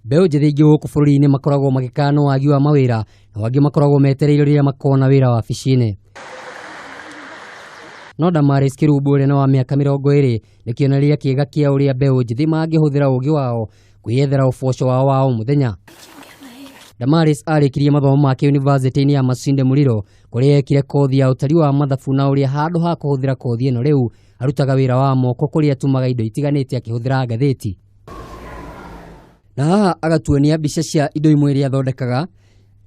Beũ njĩthĩ ingĩ gũkũ bũrũri-inĩ makoragwo magĩkana wagi wa mawĩra na wangĩ makoragwo metereire rĩrĩa makona wĩra wabici-inĩ. No Damaris Kĩrumbu ũrĩa wa mĩaka 20 nĩ kĩonereria kĩega kĩa ũrĩa beũ njĩthĩ mangĩhũthĩra ũũgĩ wao kwĩyethera ũboco wao wa o mũthenya. Damaris arĩkirie mathomo make university-inĩ ya Masinde Muliro kũrĩa ekire kothi ya ũtari wa mathabu na ũrĩa handũ ha kũhũthĩra kothi ĩno rĩu arutaga wĩra wa moko kũrĩa atumaga indo itiganĩte akĩhũthĩra ngathĩti. Na haha agatuonia mbica cia indo imwe iria athondekaga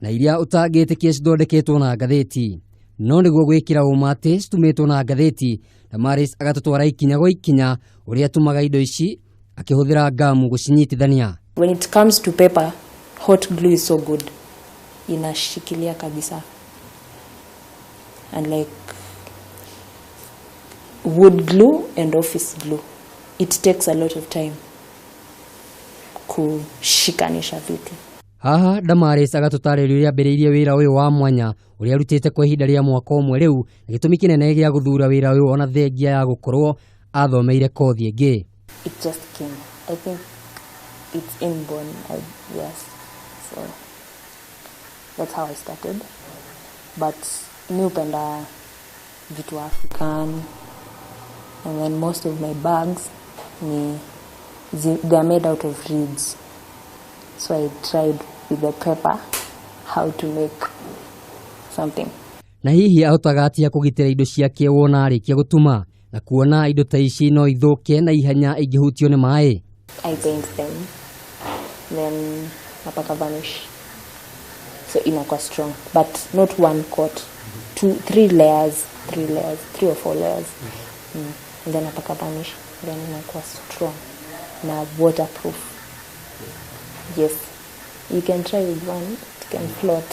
na iria ũtangĩtĩkia cithondeketwo na ngathĩti. No nĩguo gwĩkĩra ũma atĩ citumĩtwo na ngathĩti, Damaris agatũtwara ikinya gwa ikinya ũrĩa atumaga indo ici akĩhũthĩra gamu gũcinyitithania. When it comes to paper, hot glue is so good. Inashikilia kabisa. And like wood glue and office glue, it takes a lot of time kushikanisha vitu. Haha Damaris agatũtarĩria ambĩrĩirie wĩra ũyũ wa mwanya ũrĩa arutĩte kwa ihinda rĩa mwaka ũmwe rĩu na gĩtũmi kĩnene gĩa gũthura wĩra ũyũ ona thengia ya gũkorwo athomeire kothi ĩngĩ. It just came. I think it's inborn, yes. So that's how I started. But mi upenda vitu African, and then most of my bags they are made out of reeds. So I tried with the paper how to make something. Na hihi ahotaga atia kũgitĩra indo ciake wona arĩkia gũtuma na kuona indo ta ici no ithũke na ihenya ingĩhutio nĩ maĩ? I paint them, then napaka varnish, so inakuwa strong, but not one coat, 3 layers, 3 or 4 layers, and then napaka varnish, then inakuwa strong na waterproof. Yes, you can try with one. It can float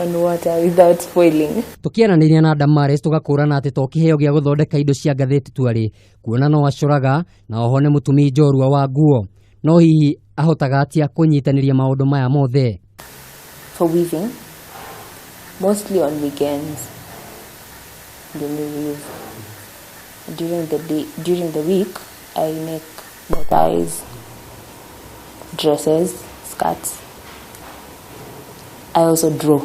on water without spoiling. Tukiaranĩria na Damaris tugakũrana atĩ to kĩheo gĩa gũthondeka indo cia ngathĩti tuarĩ kuona no acoraga na oho nĩ mũtumia njorua wa nguo. No hihi ahotaga atia kũnyitanĩria maũndũ maya mothe? For weaving, mostly on weekends. During the week, I make bow ties, dresses, skirts. I also draw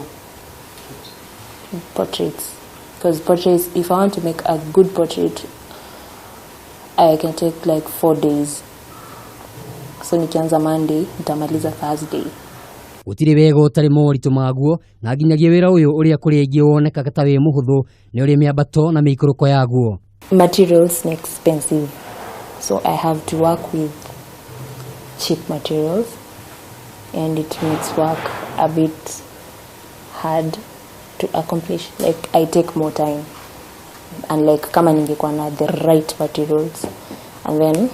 portraits, because portraits, if I want to make a good portrait, I can take like 4 days. So nikianza Monday, nitamaliza Thursday. Gũtirĩ wega ũtarĩ moritũ maguo na nginyagia wĩra ũyũ ũrĩa kũrĩ aingĩ wonekaga ta wĩ mũhũthũ nĩ ũrĩ mĩambato na mĩikũrũko yaguo. Materials are expensive, so I have to work with cheap materials, and it makes work a bit hard to accomplish. Like I take more time, and like kama ningekuwa na the right materials, and then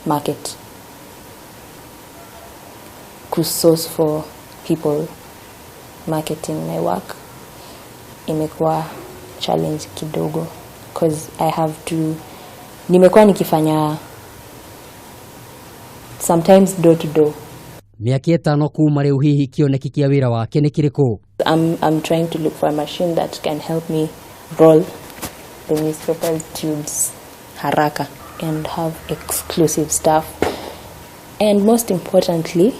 market, to source for people marketing my work, imekuwa challenge kidogo, because I have to, nimekuwa nikifanya sometimes door to door. Mĩaka 5 kuuma rĩu hihi kĩoneki kĩa wĩra wake nĩ kĩrĩkũ? I'm trying to look for a machine that can help me roll the newspaper tubes haraka and have exclusive stuff. And most importantly,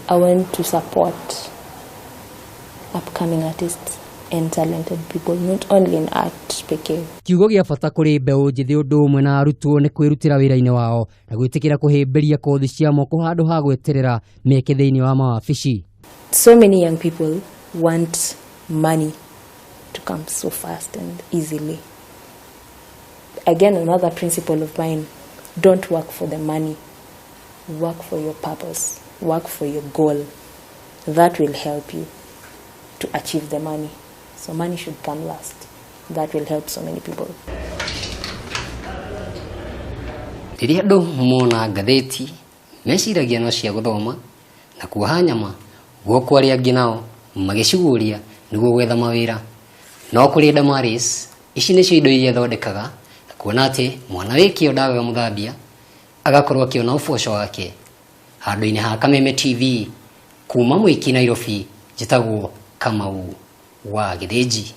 I want to support upcoming artists and talented people, not only in art pekee. Kiugo gĩa bata kũrĩ mbeũ njĩthĩ ũndũ ũmwe na arutwo nĩ kwĩrutĩra wĩra-inĩ wao na gwĩtĩkĩra kũhĩmbĩria kothi cia moko handũ ha gweterera mĩeke thĩinĩ wa mawabici. So many young people want money to come so fast and easily. Again, another principle of mine, don't work for the money. Work for your purpose. Work for your goal. That will help you to achieve the money. So money should come last. That will help so many people. Rĩrĩa andũ mona ngathĩti meciragia no cia gũthoma na kuoha nyama guoko arĩa angĩ nao magĩciguria nĩguo gwetha mawĩra. No kũrĩ Damaris, ici nĩcio indo iria thondekaga na kuona atĩ mwana wĩkĩo ndagaga mũthambia agakorwo akĩona ũboco wake. Handũ-inĩ ha Kameme TV kuma mwiki Nairobi, njĩtagwo Kamau wa Gĩthĩnji.